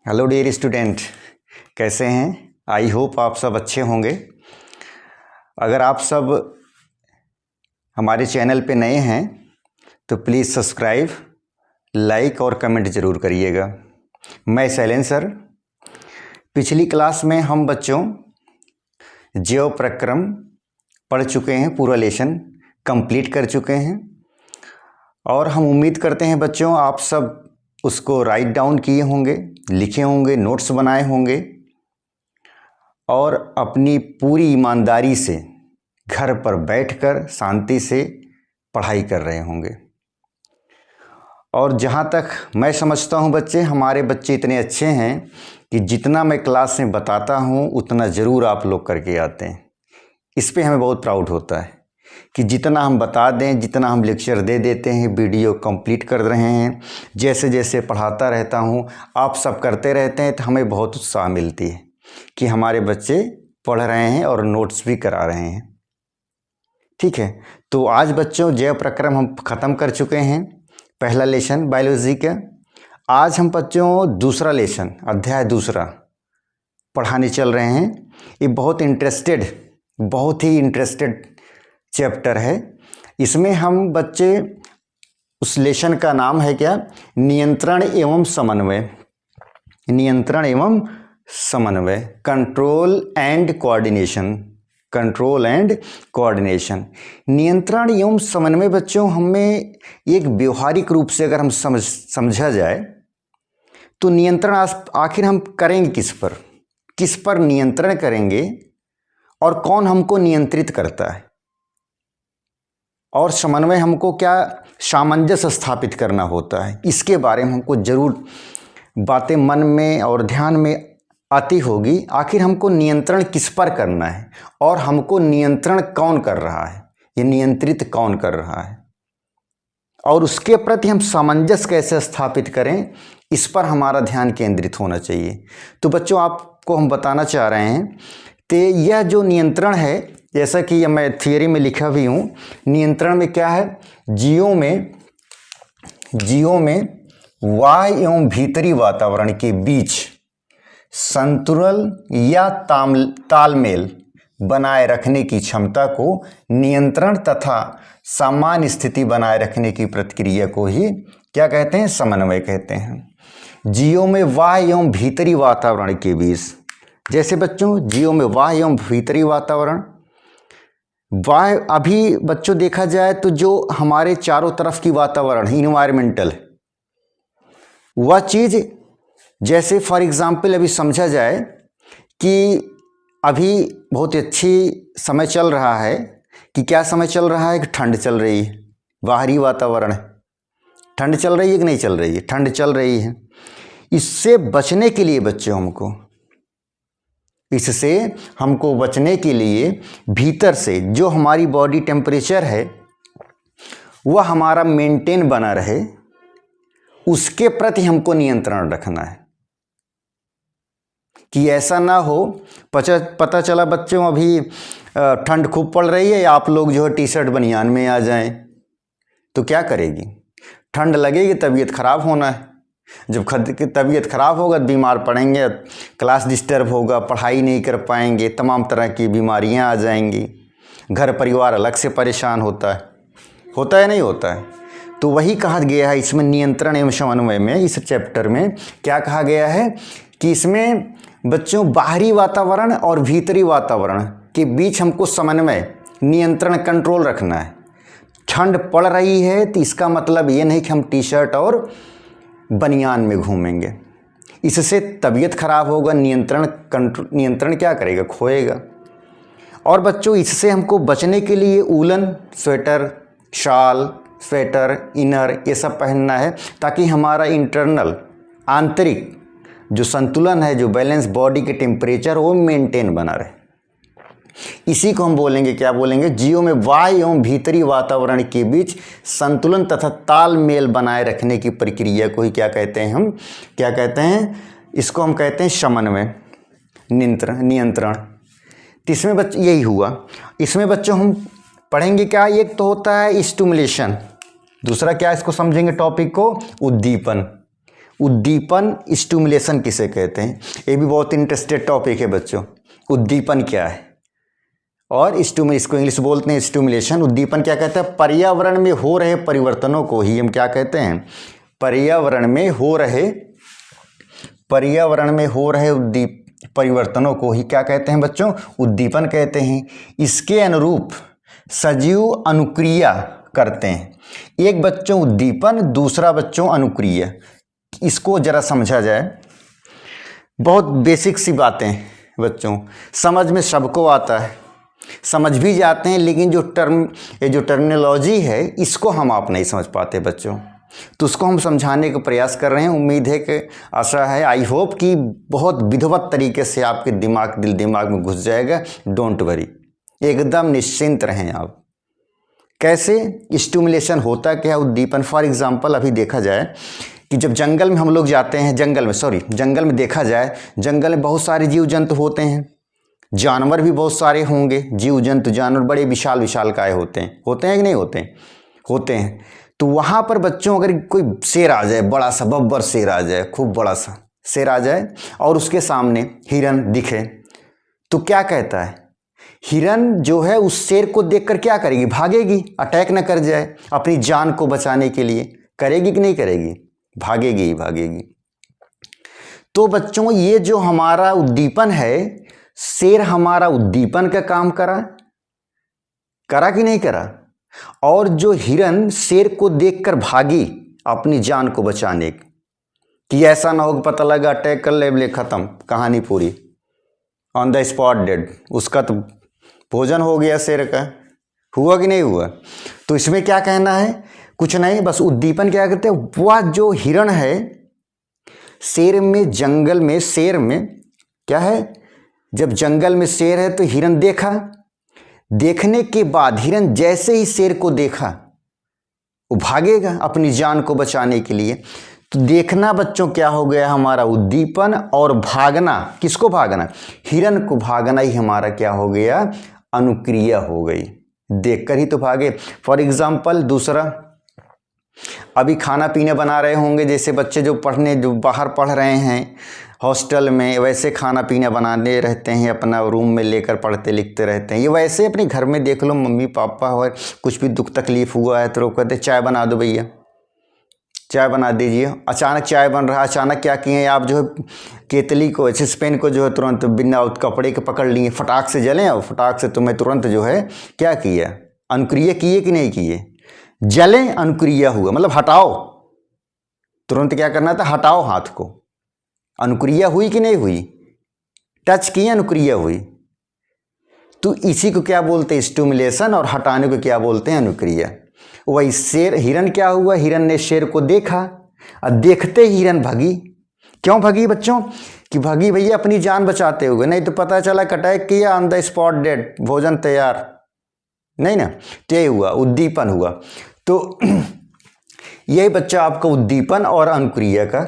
Hello dear student, कैसे हैं? I hope आप सब अच्छे होंगे। अगर आप सब हमारे चैनल पे नए हैं तो प्लीज़ सब्सक्राइब, लाइक और कमेंट ज़रूर करिएगा। मैं शैलेंद्र सर। पिछली क्लास में हम बच्चों ज्यों प्रक्रम पढ़ चुके हैं, पूरा लेसन कंप्लीट कर चुके हैं और हम उम्मीद करते हैं बच्चों आप सब उसको राइट डाउन किए होंगे, लिखे होंगे, नोट्स बनाए होंगे और अपनी पूरी ईमानदारी से घर पर बैठकर शांति से पढ़ाई कर रहे होंगे। और जहाँ तक मैं समझता हूँ बच्चे, हमारे बच्चे इतने अच्छे हैं कि जितना मैं क्लास में बताता हूँ उतना ज़रूर आप लोग करके आते हैं। इस पे हमें बहुत प्राउड होता है कि जितना हम बता दें, जितना हम लेक्चर दे देते हैं, वीडियो कंप्लीट कर रहे हैं। जैसे जैसे पढ़ाता रहता हूँ, आप सब करते रहते हैं तो हमें बहुत उत्साह मिलती है कि हमारे बच्चे पढ़ रहे हैं और नोट्स भी करा रहे हैं। ठीक है, तो आज बच्चों जैव प्रक्रम हम ख़त्म कर चुके हैं, पहला लेसन बायोलॉजी का। आज हम बच्चों दूसरा लेसन, अध्याय दूसरा पढ़ाने चल रहे हैं। ये बहुत ही इंटरेस्टेड चैप्टर है। इसमें हम बच्चे, उस लेसन का नाम है क्या? नियंत्रण एवं समन्वय। नियंत्रण एवं समन्वय, कंट्रोल एंड कोऑर्डिनेशन। नियंत्रण एवं समन्वय बच्चों, हमें एक व्यवहारिक रूप से अगर हम समझा जाए तो नियंत्रण आखिर हम करेंगे किस पर नियंत्रण करेंगे और कौन हमको नियंत्रित करता है, और समन्वय हमको क्या सामंजस्य स्थापित करना होता है, इसके बारे में हमको ज़रूर बातें मन में और ध्यान में आती होगी। आखिर हमको नियंत्रण किस पर करना है और हमको नियंत्रण कौन कर रहा है, ये नियंत्रित कौन कर रहा है, और उसके प्रति हम सामंजस्य कैसे स्थापित करें, इस पर हमारा ध्यान केंद्रित होना चाहिए। तो बच्चों आपको हम बताना चाह रहे हैं कि यह जो नियंत्रण है, जैसा कि मैं थियरी में लिखा भी हूँ, नियंत्रण में क्या है? जीवों में बाह्य एवं भीतरी वातावरण के बीच संतुलन या तालमेल बनाए रखने की क्षमता को नियंत्रण तथा सामान्य स्थिति बनाए रखने की प्रक्रिया को ही क्या कहते हैं? समन्वय कहते हैं। जीवों में बाह्य एवं भीतरी वातावरण के बीच, जैसे बच्चों जीवों में बाह्य एवं भीतरी वातावरण, बाह्य अभी बच्चों देखा जाए तो जो हमारे चारों तरफ की वातावरण इन्वायरमेंटल, वह चीज़, जैसे फॉर एग्जांपल अभी समझा जाए कि अभी बहुत अच्छी समय चल रहा है कि क्या समय चल रहा है कि ठंड चल रही है, बाहरी वातावरण है, ठंड चल रही है कि नहीं चल रही है? ठंड चल रही है। इससे बचने के लिए बच्चों हमको बचने के लिए भीतर से जो हमारी बॉडी टेम्परेचर है वह हमारा मेंटेन बना रहे, उसके प्रति हमको नियंत्रण रखना है कि ऐसा ना हो। पता चला बच्चों अभी ठंड खूब पड़ रही है, आप लोग जो है टी शर्ट बनियान में आ जाएं तो क्या करेगी? ठंड लगेगी, तबीयत खराब होना है। जब तबीयत खराब होगा बीमार पड़ेंगे, क्लास डिस्टर्ब होगा, पढ़ाई नहीं कर पाएंगे, तमाम तरह की बीमारियां आ जाएंगी, घर परिवार अलग से परेशान होता है नहीं होता है? तो वही कहा गया है इसमें नियंत्रण एवं समन्वय में, इस चैप्टर में क्या कहा गया है कि इसमें बच्चों बाहरी वातावरण और भीतरी वातावरण के बीच हमको समन्वय, नियंत्रण, कंट्रोल रखना है। ठंड पड़ रही है तो इसका मतलब ये नहीं कि हम टी शर्ट और बनियान में घूमेंगे, इससे तबीयत खराब होगा, नियंत्रण क्या करेगा? खोएगा। और बच्चों इससे हमको बचने के लिए वूलन स्वेटर, शाल, स्वेटर, इनर, ये सब पहनना है ताकि हमारा इंटरनल, आंतरिक जो संतुलन है, जो बैलेंस बॉडी के टेम्परेचर, वो मेंटेन बना रहे। इसी को हम बोलेंगे, क्या बोलेंगे? जीवों में बाह्य एवं भीतरी वातावरण के बीच संतुलन तथा तालमेल बनाए रखने की प्रक्रिया को ही क्या कहते हैं? हम क्या कहते हैं? इसको हम कहते हैं समन्वय, नियंत्रण। तो इसमें बच्चों यही हुआ। इसमें बच्चों हम पढ़ेंगे क्या? एक तो होता है स्टिमुलेशन, दूसरा क्या इसको समझेंगे टॉपिक को? उद्दीपन। उद्दीपन स्टिमुलेशन किसे कहते हैं, ये भी बहुत इंटरेस्टेड टॉपिक है बच्चों। उद्दीपन क्या है और इसको इंग्लिश बोलते हैं स्टिमुलेशन। उद्दीपन क्या कहते हैं, पर्यावरण में हो रहे परिवर्तनों को ही हम क्या कहते हैं, पर्यावरण में हो रहे परिवर्तनों को ही क्या कहते हैं बच्चों, उद्दीपन कहते हैं। इसके अनुरूप सजीव अनुक्रिया करते हैं। एक बच्चों उद्दीपन, दूसरा बच्चों अनुक्रिया। इसको जरा समझा जाए, बहुत बेसिक सी बातें बच्चों, समझ में सबको आता है, समझ भी जाते हैं, लेकिन जो टर्मिनोलॉजी है इसको हम आप नहीं समझ पाते बच्चों, तो उसको हम समझाने का प्रयास कर रहे हैं। उम्मीद है कि, आशा है, आई होप कि बहुत विधिवत तरीके से आपके दिल दिमाग में घुस जाएगा। डोंट वरी, एकदम निश्चिंत रहें आप। कैसे स्टिमुलेशन होता क्या, उद्दीपन। फॉर एग्जांपल अभी देखा जाए कि जब जंगल में हम लोग जाते हैं, जंगल में देखा जाए, जंगल में बहुत सारे जीव जंतु होते हैं, जानवर भी बहुत सारे होंगे, जीव जंतु जानवर बड़े विशाल काय होते हैं कि नहीं होते हैं। तो वहाँ पर बच्चों अगर कोई शेर आ जाए, बड़ा सा बब्बर शेर आ जाए, खूब बड़ा सा शेर आ जाए और उसके सामने हिरन दिखे, तो क्या कहता है, हिरन जो है उस शेर को देखकर क्या करेगी, भागेगी, अटैक न कर जाए, अपनी जान को बचाने के लिए करेगी कि नहीं करेगी, भागेगी ही भागेगी। तो बच्चों ये जो हमारा उद्दीपन है, शेर हमारा उद्दीपन का काम करा कि नहीं करा, और जो हिरन शेर को देखकर भागी अपनी जान को बचाने कि ऐसा ना हो कि पता लगा अटैक कर ले, खत्म, कहानी पूरी, ऑन द स्पॉट डेड, उसका तो भोजन हो गया शेर का। हुआ कि नहीं हुआ। तो इसमें क्या कहना है, कुछ नहीं, बस उद्दीपन क्या कहते हैं, वह जो हिरन है शेर में, जंगल में शेर में क्या है, जब जंगल में शेर है तो हिरन देखा, देखने के बाद हिरन जैसे ही शेर को देखा वो भागेगा अपनी जान को बचाने के लिए। तो देखना बच्चों क्या हो गया हमारा उद्दीपन, और भागना, किसको भागना, हिरन को भागना ही हमारा क्या हो गया, अनुक्रिया हो गई, देखकर ही तो भागे। फॉर एग्जाम्पल दूसरा, अभी खाना पीना बना रहे होंगे, जैसे बच्चे जो बाहर पढ़ रहे हैं हॉस्टल में, वैसे खाना पीना बनाने रहते हैं, अपना रूम में लेकर पढ़ते लिखते रहते हैं। ये वैसे अपने घर में देख लो, मम्मी पापा और कुछ भी दुख तकलीफ हुआ है तो कहते चाय बना दो भैया, चाय बना दीजिए। अचानक चाय बन रहा है, अचानक क्या किए आप, जो है केतली को, सस्पेन को जो है तुरंत बिना कपड़े के पकड़ लिए, फटाक से जलें, और फटाक से तुम्हें तुरंत जो है क्या किया, अनुक्रिया किए कि नहीं किए, जलें, अनुक्रिया हुआ, मतलब हटाओ, तुरंत क्या करना था, हटाओ हाथ को, अनुक्रिया हुई कि नहीं हुई, टच किए, अनुक्रिया हुई। तो इसी को क्या बोलते हैं, स्टिमुलेशन, और हटाने को क्या बोलते हैं, अनुक्रिया। वही शेर, हिरन क्या हुआ, हिरन ने शेर को देखा और देखते ही हिरन भागी। क्यों भागी बच्चों, कि भागी भैया अपनी जान बचाते हुए, नहीं तो पता चला अटैक किया, ऑन द स्पॉट डेड, भोजन तैयार नहीं ना, ये हुआ उद्दीपन हुआ। तो यही बच्चा आपका उद्दीपन और अनुक्रिया का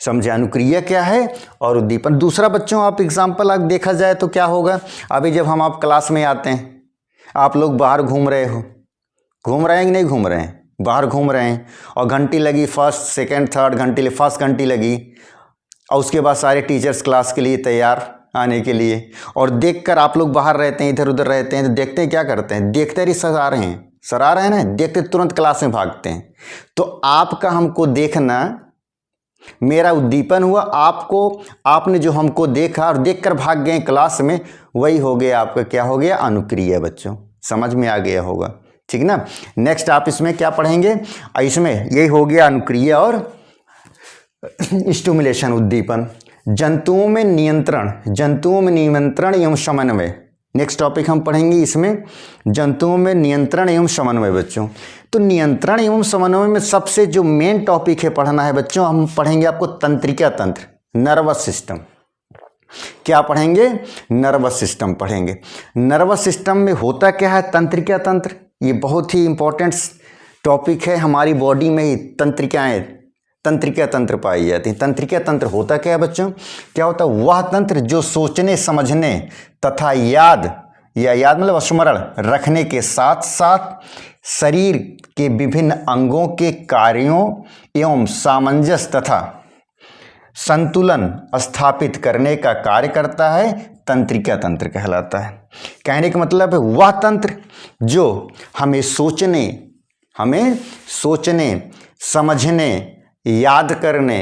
समझे, अनुक्रिया क्या है और उद्दीपन। दूसरा बच्चों आप एग्जाम्पल आप देखा जाए तो क्या होगा, अभी जब हम आप क्लास में आते हैं, आप लोग बाहर घूम रहे हैं कि नहीं घूम रहे हैं, बाहर घूम रहे हैं, और घंटी लगी, फर्स्ट सेकंड थर्ड घंटी लगी, फर्स्ट घंटी लगी, और उसके बाद सारे टीचर्स क्लास के लिए तैयार आने के लिए, और देखकर आप लोग बाहर रहते हैं, इधर उधर रहते हैं, तो देखते हैं क्या करते हैं, देखते ही सर आ रहे हैं ना, देखते तुरंत क्लास में भागते हैं। तो आपका हमको देखना मेरा उद्दीपन हुआ, आपने जो हमको देखा और देखकर भाग गए क्लास में, वही हो गया आपका क्या हो गया, अनुक्रिया। बच्चों समझ में आ गया होगा, ठीक ना। नेक्स्ट आप इसमें क्या पढ़ेंगे, इसमें यही हो गया अनुक्रिया और स्टिमुलेशन, उद्दीपन। जंतुओं में नियंत्रण एवं समन्वय, नेक्स्ट टॉपिक हम पढ़ेंगे इसमें, जंतुओं में नियंत्रण एवं समन्वय। बच्चों तो नियंत्रण एवं समन्वय में सबसे जो मेन टॉपिक है पढ़ना है बच्चों, हम पढ़ेंगे आपको तंत्रिका तंत्र, नर्वस सिस्टम। क्या पढ़ेंगे, नर्वस सिस्टम पढ़ेंगे। नर्वस सिस्टम में होता क्या है, तंत्रिका तंत्र, ये बहुत ही इंपॉर्टेंट टॉपिक है। हमारी बॉडी में ही तंत्रिका तंत्र पाई जाती है। तंत्रिका तंत्र होता क्या है बच्चों, क्या होता है, वह तंत्र जो सोचने समझने तथा याद मतलब स्मरण रखने के साथ साथ शरीर के विभिन्न अंगों के कार्यों एवं सामंजस्य तथा संतुलन स्थापित करने का कार्य करता है तंत्रिका तंत्र कहलाता है। कहने का मतलब है वह तंत्र जो हमें सोचने, समझने, याद करने,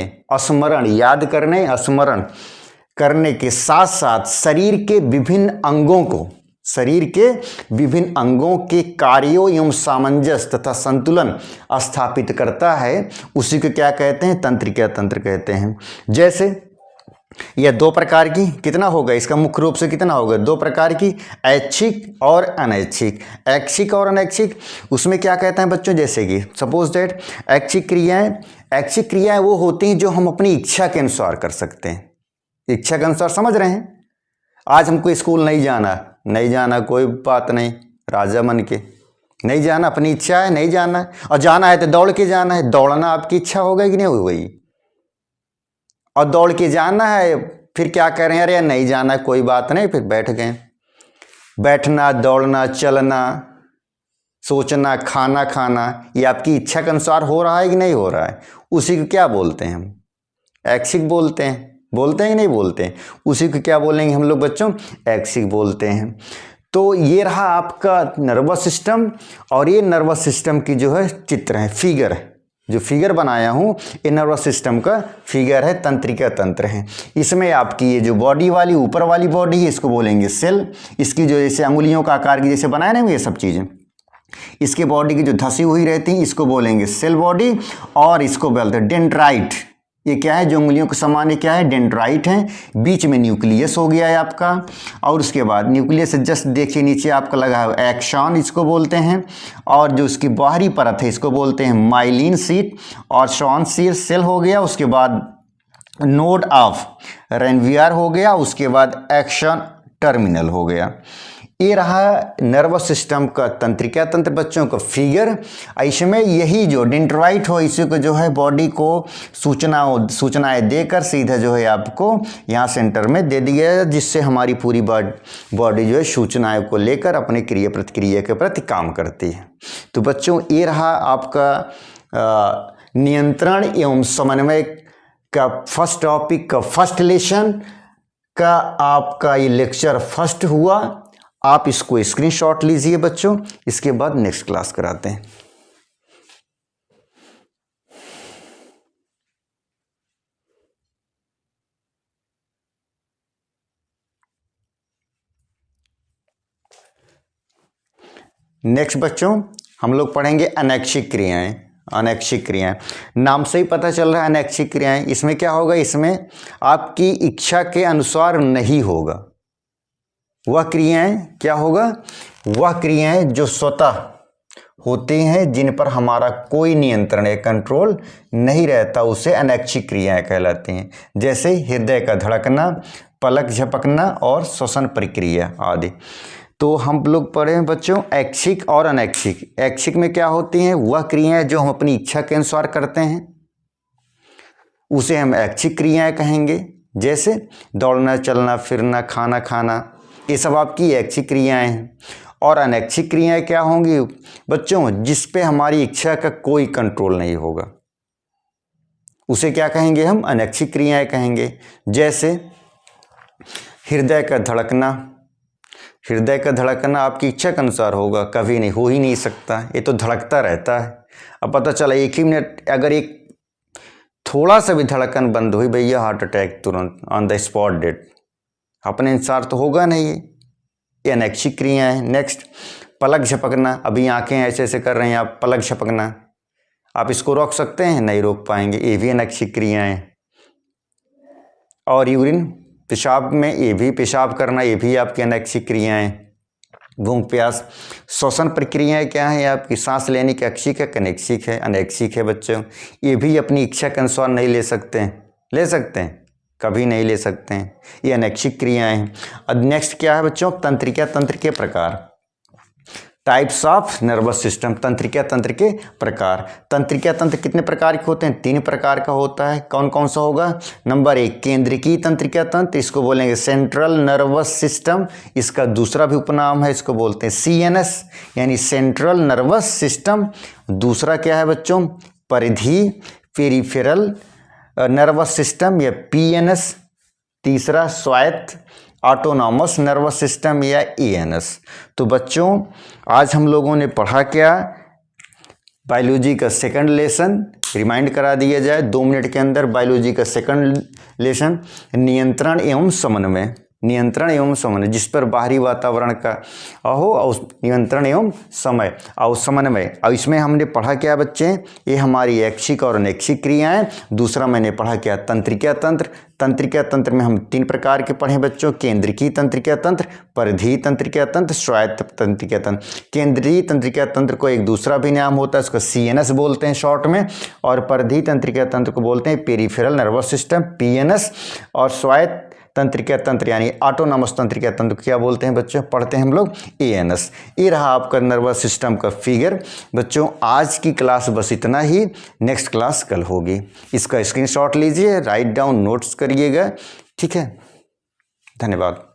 स्मरण करने के साथ साथ शरीर के विभिन्न अंगों के कार्यों एवं सामंजस्य तथा संतुलन स्थापित करता है, उसी को क्या कहते हैं? तंत्रिका तंत्र कहते हैं। जैसे यह दो प्रकार की, कितना होगा इसका मुख्य रूप से कितना होगा? दो प्रकार की, ऐच्छिक और अनैच्छिक। ऐच्छिक और अनैच्छिक, उसमें क्या कहते हैं बच्चों? जैसे कि सपोज दैट ऐच्छिक क्रियाएं वो होती हैं जो हम अपनी इच्छा के अनुसार कर सकते हैं। इच्छा के अनुसार, समझ रहे हैं? आज हमको स्कूल नहीं जाना, कोई बात नहीं, राजा मन के नहीं जाना, अपनी इच्छा है, नहीं जाना है। और जाना है तो दौड़ के जाना है, दौड़ना आपकी इच्छा होगा कि नहीं होगी? और दौड़ के जाना है, फिर क्या कह रहे हैं? अरे नहीं जाना, कोई बात नहीं, फिर बैठ गए। बैठना, दौड़ना, चलना, सोचना, खाना, ये आपकी इच्छा के अनुसार हो रहा है कि नहीं हो रहा है? उसी को क्या बोलते हैं हम? ऐच्छिक बोलते हैं कि नहीं बोलते हैं? उसी को क्या बोलेंगे हम लोग बच्चों? ऐच्छिक बोलते हैं। तो ये रहा आपका नर्वस सिस्टम, और ये नर्वस सिस्टम की जो है चित्र है, फिगर है। जो फिगर बनाया हूँ ये नर्वस सिस्टम का फिगर है, तंत्रिका तंत्र है। इसमें आपकी ये जो बॉडी वाली, ऊपर वाली बॉडी है, इसको बोलेंगे सेल। इसकी जो जैसे अंगुलियों का आकार की जैसे बनाए ना ये सब चीज़ें, इसके बॉडी की जो धसी हुई रहती है इसको बोलेंगे सेल बॉडी। और इसको बोलते हैं डेंड्राइट। ये क्या है? जो उंगलियों के समान, ये क्या है? डेंड्राइट है। बीच में न्यूक्लियस हो गया है आपका, और उसके बाद न्यूक्लियस से जस्ट देखिए नीचे आपका लगा है एक्सॉन, इसको बोलते हैं। और जो उसकी बाहरी परत है इसको बोलते हैं माइलिन शीट, और शॉन शीर सेल हो गया। उसके बाद नोड ऑफ रेनवियर हो गया, उसके बाद एक्शन टर्मिनल हो गया। ये रहा नर्वस सिस्टम का तंत्रिका तंत्र बच्चों का फिगर। इसमें यही जो डेंड्राइट हो, इसी को जो है बॉडी को सूचनाएं देकर सीधा जो है आपको यहाँ सेंटर में दे दिया, जिससे हमारी पूरी बॉडी जो है सूचनाओं को लेकर अपने क्रिया प्रतिक्रिया के प्रति काम करती है। तो बच्चों ये रहा आपका नियंत्रण एवं समन्वय का फर्स्ट टॉपिक का फर्स्ट लेसन का आपका ये लेक्चर फर्स्ट हुआ। आप इसको स्क्रीनशॉट लीजिए बच्चों, इसके बाद नेक्स्ट क्लास कराते हैं। नेक्स्ट बच्चों हम लोग पढ़ेंगे अनैच्छिक क्रियाएं। अनैच्छिक क्रियाएं, नाम से ही पता चल रहा है अनैच्छिक क्रियाएं। इसमें क्या होगा? इसमें आपकी इच्छा के अनुसार नहीं होगा। वह क्रियाएं क्या होगा? वह क्रियाएं जो स्वतः होती हैं, जिन पर हमारा कोई नियंत्रण या कंट्रोल नहीं रहता, उसे अनैच्छिक क्रियाएं कहलाती हैं। जैसे हृदय का धड़कना, पलक झपकना और श्वसन प्रक्रिया आदि। तो हम लोग पढ़े हैं बच्चों ऐच्छिक और अनैच्छिक। ऐच्छिक में क्या होती हैं? वह क्रियाएं जो हम अपनी इच्छा के अनुसार करते हैं, उसे हम ऐच्छिक क्रियाएं कहेंगे। जैसे दौड़ना, चलना, फिरना, खाना, ये सब आपकी ऐच्छिक क्रियाएं हैं। और अनैच्छिक क्रियाएं क्या होंगी बच्चों? जिस पे हमारी इच्छा का कोई कंट्रोल नहीं होगा, उसे क्या कहेंगे हम? अनैच्छिक क्रियाएं कहेंगे। जैसे हृदय का धड़कना। हृदय का धड़कना आपकी इच्छा के अनुसार होगा? कभी नहीं, हो ही नहीं सकता, ये तो धड़कता रहता है। अब पता चला एक ही मिनट अगर एक थोड़ा सा भी धड़कन बंद हुई, भैया हार्ट अटैक तुरंत ऑन द स्पॉट डेट। अपने अनुसार तो होगा नहीं, ये अनैच्छिक क्रिया है। नेक्स्ट पलक झपकना। अभी आंखें ऐसे ऐसे कर रहे हैं आप, पलक झपकना, आप इसको रोक सकते हैं? नहीं रोक पाएंगे, ये भी अनैच्छिक क्रिया है। और यूरिन, पेशाब में ये भी पेशाब करना, ये भी आपकी अनैच्छिक क्रियाएं। भूख प्यास। श्वसन प्रक्रियाएं क्या है आपकी? सांस लेने की ऐच्छिक है, अनैच्छिक है? अनैच्छिक है बच्चों। ये भी अपनी इच्छा के अनुसार नहीं ले सकते हैं। ले सकते हैं? कभी नहीं ले सकते हैं, ये अनैच्छिक क्रियाएं हैं। अब नेक्स्ट क्या है बच्चों? तंत्रिका तंत्र के प्रकार। Types of nervous system. तंत्रिका तंत्र के प्रकार। तंत्रिका तंत्र कितने प्रकार के होते हैं? 3 प्रकार का होता है। कौन कौन सा होगा? नंबर 1 केंद्रीय तंत्रिका तंत्र, इसको बोलेंगे सेंट्रल नर्वस सिस्टम। इसका दूसरा भी उपनाम है, इसको बोलते हैं CNS यानी सेंट्रल नर्वस सिस्टम। दूसरा क्या है बच्चों? परिधि। पेरिफेरल नर्वस सिस्टम या पीएनएस, तीसरा स्वायत्त ऑटोनॉमस नर्वस सिस्टम या ईएनएस। तो बच्चों आज हम लोगों ने पढ़ा क्या, बायोलॉजी का सेकंड लेसन रिमाइंड करा दिया जाए 2 मिनट के अंदर। बायोलॉजी का सेकंड लेसन नियंत्रण एवं समन्वय, नियंत्रण एवं समन्वय, जिस पर बाहरी वातावरण का नियंत्रण एवं समय और समन्वय। और इसमें हमने पढ़ा क्या बच्चे, ये हमारी ऐच्छिक और अनैच्छिक क्रियाएं। दूसरा मैंने पढ़ा क्या, तंत्रिका तंत्र। तंत्रिका तंत्र में हम 3 प्रकार के पढ़े बच्चों, केंद्रीय तंत्रिका तंत्र, परिधीय तंत्रिका तंत्र, स्वायत्त तंत्रिका तंत्र। केंद्रीय तंत्रिका तंत्र को एक दूसरा भी नाम होता है, उसको सीएनएस बोलते हैं शॉर्ट में, और परिधीय तंत्रिका तंत्र को बोलते हैं पेरिफेरल नर्वस सिस्टम पीएनएस, और स्वायत्त तंत्रिका तंत्र यानी ऑटोनॉमस तंत्रिका तंत्र को क्या बोलते हैं बच्चों, पढ़ते हैं हम लोग एएनएस। ये रहा आपका नर्वस सिस्टम का फिगर। बच्चों आज की क्लास बस इतना ही, नेक्स्ट क्लास कल होगी। इसका स्क्रीनशॉट लीजिए, राइट डाउन नोट्स करिएगा, ठीक है। धन्यवाद।